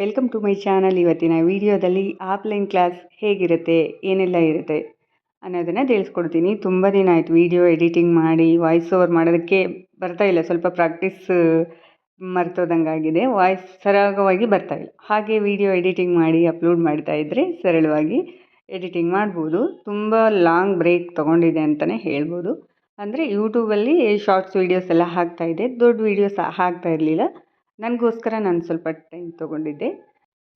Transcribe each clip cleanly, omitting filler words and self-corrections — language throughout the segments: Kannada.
Welcome to my channel. ಇವತ್ತಿನ ವಿಡಿಯೋದಲ್ಲಿ ಆಫ್ಲೈನ್ ಕ್ಲಾಸ್ ಹೇಗಿರುತ್ತೆ, ಏನೆಲ್ಲ ಇರುತ್ತೆ ಅನ್ನೋದನ್ನು ತಿಳಿಸ್ಕೊಡ್ತೀನಿ. ತುಂಬ ದಿನ ಆಯಿತು ವಿಡಿಯೋ ಎಡಿಟಿಂಗ್ ಮಾಡಿ ವಾಯ್ಸ್ ಓವರ್ ಮಾಡೋದಕ್ಕೆ ಬರ್ತಾ ಇಲ್ಲ. ಸ್ವಲ್ಪ ಪ್ರಾಕ್ಟೀಸ್ ಮರ್ತೋದಂಗಾಗಿದೆ, ವಾಯ್ಸ್ ಸರಾಗವಾಗಿ ಬರ್ತಾ ಇಲ್ಲ. ಹಾಗೆ ವಿಡಿಯೋ ಎಡಿಟಿಂಗ್ ಮಾಡಿ ಅಪ್ಲೋಡ್ ಮಾಡ್ತಾ ಇದ್ದರೆ ಸರಳವಾಗಿ ಎಡಿಟಿಂಗ್ ಮಾಡ್ಬೋದು. ತುಂಬ ಲಾಂಗ್ ಬ್ರೇಕ್ ತೊಗೊಂಡಿದೆ ಅಂತಲೇ ಹೇಳ್ಬೋದು. ಅಂದರೆ ಯೂಟ್ಯೂಬಲ್ಲಿ ಶಾರ್ಟ್ಸ್ ವೀಡಿಯೋಸ್ ಎಲ್ಲ ಹಾಕ್ತಾಯಿದ್ದೆ, ದೊಡ್ಡ ವೀಡಿಯೋಸ್ ಹಾಕ್ತಾ ಇರಲಿಲ್ಲ. ನನಗೋಸ್ಕರ ನಾನು ಸ್ವಲ್ಪ ಟೈಮ್ ತೊಗೊಂಡಿದ್ದೆ.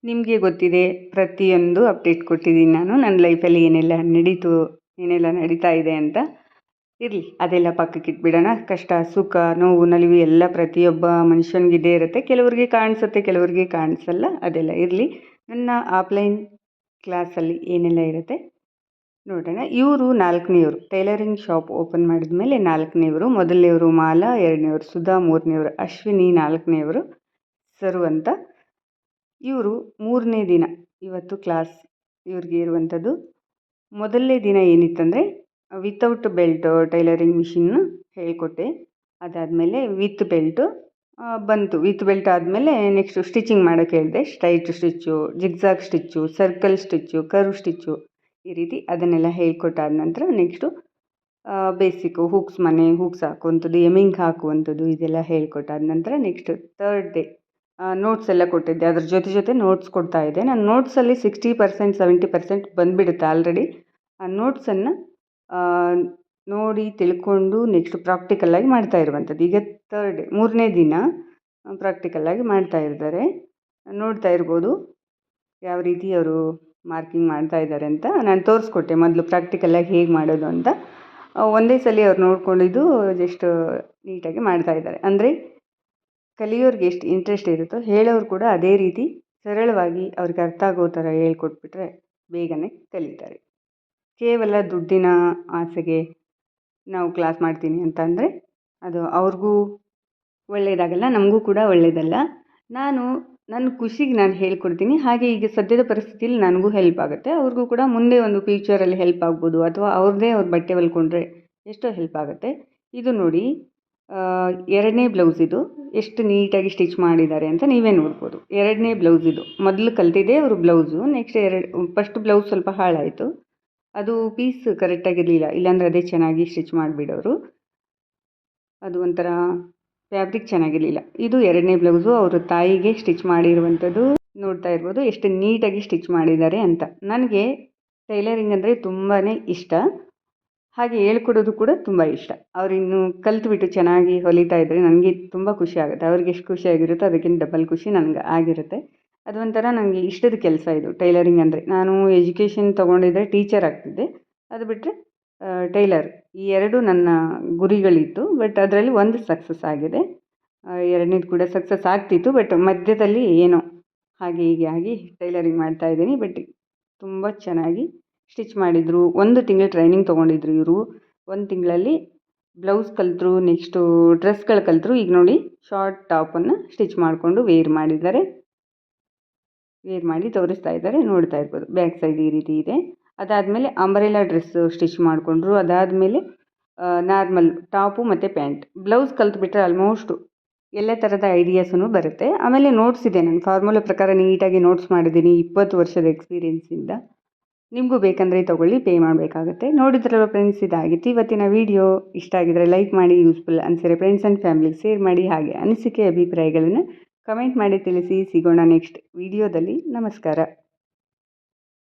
ನಿಮಗೆ ಗೊತ್ತಿದೆ, ಪ್ರತಿಯೊಂದು ಅಪ್ಡೇಟ್ ಕೊಟ್ಟಿದ್ದೀನಿ ನಾನು. ನನ್ನ ಲೈಫಲ್ಲಿ ಏನೆಲ್ಲ ನಡೀತು, ಏನೆಲ್ಲ ನಡೀತಾ ಇದೆ ಅಂತ. ಇರಲಿ, ಅದೆಲ್ಲ ಪಕ್ಕಕ್ಕೆ ಇಟ್ಬಿಡೋಣ. ಕಷ್ಟ, ಸುಖ, ನೋವು, ನಲಿವು ಎಲ್ಲ ಪ್ರತಿಯೊಬ್ಬ ಮನುಷ್ಯನಿಗಿದ್ದೇ ಇರುತ್ತೆ. ಕೆಲವರಿಗೆ ಕಾಣಿಸುತ್ತೆ, ಕೆಲವರಿಗೆ ಕಾಣಿಸಲ್ಲ. ಅದೆಲ್ಲ ಇರಲಿ. ನನ್ನ ಆಫ್ಲೈನ್ ಕ್ಲಾಸಲ್ಲಿ ಏನೆಲ್ಲ ಇರುತ್ತೆ ನೋಡೋಣ. ಇವರು 4ನೇಯವರು. ಟೈಲರಿಂಗ್ ಶಾಪ್ ಓಪನ್ ಮಾಡಿದ ಮೇಲೆ 4ನೇಯವರು. ಮೊದಲನೇವರು ಮಾಲಾ, 2ನೇಯವರು ಸುಧಾ, 3ನೇಯವರು ಅಶ್ವಿನಿ, 4ನೇಯವರು ಸರು ಅಂತ. ಇವರು 3ನೇ ದಿನ ಇವತ್ತು ಕ್ಲಾಸ್ ಇವ್ರಿಗೆ ಇರುವಂಥದ್ದು. ಮೊದಲನೇ ದಿನ ಏನಿತ್ತಂದರೆ ವಿತೌಟ್ ಬೆಲ್ಟ್ ಟೈಲರಿಂಗ್ ಮಿಷಿನ್ನು ಹೇಳಿಕೊಟ್ಟೆ. ಅದಾದಮೇಲೆ ವಿತ್ ಬೆಲ್ಟು ಬಂತು. ವಿತ್ ಬೆಲ್ಟ್ ಆದಮೇಲೆ ನೆಕ್ಸ್ಟು ಸ್ಟಿಚಿಂಗ್ ಮಾಡೋಕ್ಕೆ ಹೇಳಿದೆ. Straight stitch, zigzag stitch, circle stitch, curve stitch, ಈ ರೀತಿ ಅದನ್ನೆಲ್ಲ ಹೇಳ್ಕೊಟ್ಟಾದ ನಂತರ ನೆಕ್ಸ್ಟು ಬೇಸಿಕ್ಕು ಹೂಕ್ಸ್ ಹೂಕ್ಸ್ ಹಾಕುವಂಥದ್ದು, ಎಮಿಂಗ್ ಹಾಕುವಂಥದ್ದು, ಇದೆಲ್ಲ ಹೇಳ್ಕೊಟ್ಟಾದ ನಂತರ ನೆಕ್ಸ್ಟ್ 3rd ಡೇ ನೋಟ್ಸ್ ಎಲ್ಲ ಕೊಟ್ಟಿದ್ದೆ. ಅದ್ರ ಜೊತೆ ನೋಟ್ಸ್ ಕೊಡ್ತಾ ಇದ್ದೆ. ನಾನು ನೋಟ್ಸಲ್ಲಿ 60% 70% ಬಂದುಬಿಡುತ್ತೆ ಆಲ್ರೆಡಿ. ಆ ನೋಟ್ಸನ್ನು ನೋಡಿ ತಿಳ್ಕೊಂಡು ನೆಕ್ಸ್ಟ್ ಪ್ರಾಕ್ಟಿಕಲ್ಲಾಗಿ ಮಾಡ್ತಾ ಇರುವಂಥದ್ದು. ಈಗ 3rd ಡೇ 3ನೇ ದಿನ ಪ್ರಾಕ್ಟಿಕಲ್ಲಾಗಿ ಮಾಡ್ತಾ ಇದ್ದಾರೆ. ನೋಡ್ತಾ ಇರ್ಬೋದು ಯಾವ ರೀತಿ ಅವರು ಮಾರ್ಕಿಂಗ್ ಮಾಡ್ತಾ ಇದ್ದಾರೆ ಅಂತ. ನಾನು ತೋರಿಸ್ಕೊಟ್ಟೆ ಮೊದಲು ಪ್ರಾಕ್ಟಿಕಲ್ಲಾಗಿ ಹೇಗೆ ಮಾಡೋದು ಅಂತ. ಒಂದೇ ಸಲ ಅವ್ರು ನೋಡ್ಕೊಂಡಿದ್ದು ಜಸ್ಟ್ ನೀಟಾಗಿ ಮಾಡ್ತಾ ಇದ್ದಾರೆ. ಅಂದರೆ ಕಲಿಯೋರಿಗೆ ಎಷ್ಟು ಇಂಟ್ರೆಸ್ಟ್ ಇರುತ್ತೋ ಹೇಳೋರು ಕೂಡ ಅದೇ ರೀತಿ ಸರಳವಾಗಿ ಅವ್ರಿಗೆ ಅರ್ಥ ಆಗೋ ಥರ ಹೇಳ್ಕೊಟ್ಬಿಟ್ರೆ ಬೇಗನೆ ಕಲಿತಾರೆ. ಕೇವಲ ದುಡ್ಡಿನ ಆಸೆಗೆ ನಾವು ಕ್ಲಾಸ್ ಮಾಡ್ತೀನಿ ಅಂತ ಅಂದರೆ ಅದು ಅವ್ರಿಗೂ ಒಳ್ಳೆಯದಾಗಲ್ಲ, ನಮಗೂ ಕೂಡ ಒಳ್ಳೆಯದಲ್ಲ. ನನ್ನ ಖುಷಿಗೆ ನಾನು ಹೇಳ್ಕೊಡ್ತೀನಿ. ಹಾಗೆ ಈಗ ಸದ್ಯದ ಪರಿಸ್ಥಿತಿಯಲ್ಲಿ ನನಗೂ ಹೆಲ್ಪ್ ಆಗುತ್ತೆ, ಅವ್ರಿಗೂ ಕೂಡ ಮುಂದೆ ಒಂದು ಫ್ಯೂಚರಲ್ಲಿ ಹೆಲ್ಪ್ ಆಗ್ಬೋದು. ಅಥವಾ ಅವ್ರದ್ದೇ ಅವ್ರ ಬಟ್ಟೆ ಹೊಲ್ಕೊಂಡ್ರೆ ಎಷ್ಟೋ ಹೆಲ್ಪ್ ಆಗುತ್ತೆ. ಇದು ನೋಡಿ 2ನೇ ಬ್ಲೌಸ್. ಇದು ಎಷ್ಟು ನೀಟಾಗಿ ಸ್ಟಿಚ್ ಮಾಡಿದ್ದಾರೆ ಅಂತ ನೀವೇ ನೋಡ್ಬೋದು. 2ನೇ ಬ್ಲೌಸ್ ಇದು. ಮೊದಲು ಕಲ್ತಿದ್ದೆ ಅವರು ಬ್ಲೌಸು. ನೆಕ್ಸ್ಟ್ ಫಸ್ಟ್ ಬ್ಲೌಸ್ ಸ್ವಲ್ಪ ಹಾಳಾಯಿತು. ಅದು ಪೀಸ್ ಕರೆಕ್ಟಾಗಿರಲಿಲ್ಲ, ಇಲ್ಲಾಂದರೆ ಅದೇ ಚೆನ್ನಾಗಿ ಸ್ಟಿಚ್ ಮಾಡಿಬಿಡೋರು. ಅದು ಒಂಥರ ಫ್ಯಾಬ್ರಿಕ್ ಚೆನ್ನಾಗಿರಲಿಲ್ಲ. ಇದು 2ನೇ ಬ್ಲೌಸು. ಅವರು ತಾಯಿಗೆ ಸ್ಟಿಚ್ ಮಾಡಿರುವಂಥದ್ದು. ನೋಡ್ತಾ ಇರ್ಬೋದು ಎಷ್ಟು ನೀಟಾಗಿ ಸ್ಟಿಚ್ ಮಾಡಿದ್ದಾರೆ ಅಂತ. ನನಗೆ ಟೈಲರಿಂಗ್ ಅಂದರೆ ತುಂಬಾ ಇಷ್ಟ. ಹಾಗೆ ಹೇಳ್ಕೊಡೋದು ಕೂಡ ತುಂಬ ಇಷ್ಟ. ಅವರಿನ್ನು ಕಲ್ತ್ಬಿಟ್ಟು ಚೆನ್ನಾಗಿ ಹೊಲಿತಾ ಇದ್ದರೆ ನನಗೆ ತುಂಬ ಖುಷಿ ಆಗುತ್ತೆ. ಅವ್ರಿಗೆ ಎಷ್ಟು ಖುಷಿಯಾಗಿರುತ್ತೋ ಅದಕ್ಕಿಂತ ಡಬಲ್ ಖುಷಿ ನನಗೆ ಆಗಿರುತ್ತೆ. ಅದು ಒಂಥರ ನನಗೆ ಇಷ್ಟದ ಕೆಲಸ ಇದು ಟೈಲರಿಂಗ್ ಅಂದರೆ. ನಾನು ಎಜುಕೇಷನ್ ತೊಗೊಂಡಿದ್ದರೆ ಟೀಚರ್ ಆಗ್ತಿದ್ದೆ. ಅದು ಬಿಟ್ಟರೆ ಟೈಲರ್, ಈ 2 ನನ್ನ ಗುರಿಗಳಿತ್ತು. ಬಟ್ ಅದರಲ್ಲಿ ಒಂದು ಸಕ್ಸಸ್ ಆಗಿದೆ. 2ನೇದು ಕೂಡ ಸಕ್ಸಸ್ ಆಗ್ತಿತ್ತು. ಬಟ್ ಮಧ್ಯದಲ್ಲಿ ಏನೋ ಹಾಗೆ ಹೀಗೆ ಆಗಿ ಟೈಲರಿಂಗ್ ಮಾಡ್ತಾಯಿದ್ದೀನಿ. ಬಟ್ ತುಂಬ ಚೆನ್ನಾಗಿ ಸ್ಟಿಚ್ ಮಾಡಿದರು. 1 ತಿಂಗಳು ಟ್ರೈನಿಂಗ್ ತೊಗೊಂಡಿದ್ರು ಇವರು. 1 ತಿಂಗಳಲ್ಲಿ ಬ್ಲೌಸ್ ಕಲಿತರು, ನೆಕ್ಸ್ಟು ಡ್ರೆಸ್ಗಳು ಕಲಿತರು. ಈಗ ನೋಡಿ ಶಾರ್ಟ್ ಟಾಪನ್ನು ಸ್ಟಿಚ್ ಮಾಡಿಕೊಂಡು ವೇರ್ ಮಾಡಿದ್ದಾರೆ. ವೇರ್ ಮಾಡಿ ತೋರಿಸ್ತಾ ಇದ್ದಾರೆ, ನೋಡ್ತಾ ಇರ್ಬೋದು. ಬ್ಯಾಕ್ ಸೈಡ್ ಈ ರೀತಿ ಇದೆ. ಅದಾದಮೇಲೆ ಅಂಬ್ರೆಲಾ ಡ್ರೆಸ್ಸು ಸ್ಟಿಚ್ ಮಾಡಿಕೊಂಡ್ರು. ಅದಾದಮೇಲೆ ನಾರ್ಮಲ್ ಟಾಪು ಮತ್ತು ಪ್ಯಾಂಟ್. ಬ್ಲೌಸ್ ಕಲ್ತ್ಬಿಟ್ರೆ ಆಲ್ಮೋಸ್ಟು ಎಲ್ಲ ಥರದ ಐಡಿಯಾಸೂ ಬರುತ್ತೆ. ಆಮೇಲೆ ನೋಟ್ಸ್ ಇದೆ, ನಾನು ಫಾರ್ಮುಲಾ ಪ್ರಕಾರ ನೀಟಾಗಿ ನೋಟ್ಸ್ ಮಾಡಿದ್ದೀನಿ 20 ವರ್ಷದ ಎಕ್ಸ್ಪೀರಿಯೆನ್ಸಿಂದ. ನಿಮಗೂ ಬೇಕಂದರೆ ತೊಗೊಳ್ಳಿ, ಪೇ ಮಾಡಬೇಕಾಗುತ್ತೆ. ನೋಡಿದ್ರಲ್ಲ ಫ್ರೆಂಡ್ಸ್, ಇದಾಗಿತ್ತು ಇವತ್ತಿನ ವಿಡಿಯೋ. ಇಷ್ಟ ಆಗಿದರೆ ಲೈಕ್ ಮಾಡಿ, ಯೂಸ್ಫುಲ್ ಅನಿಸಿದರೆ ಫ್ರೆಂಡ್ಸ್ ಆ್ಯಂಡ್ ಫ್ಯಾಮಿಲಿಗೆ ಶೇರ್ ಮಾಡಿ. ಹಾಗೆ ಅನಿಸಿಕೆ ಅಭಿಪ್ರಾಯಗಳನ್ನು ಕಮೆಂಟ್ ಮಾಡಿ ತಿಳಿಸಿ. ಸಿಗೋಣ ನೆಕ್ಸ್ಟ್ ವಿಡಿಯೋದಲ್ಲಿ. ನಮಸ್ಕಾರ.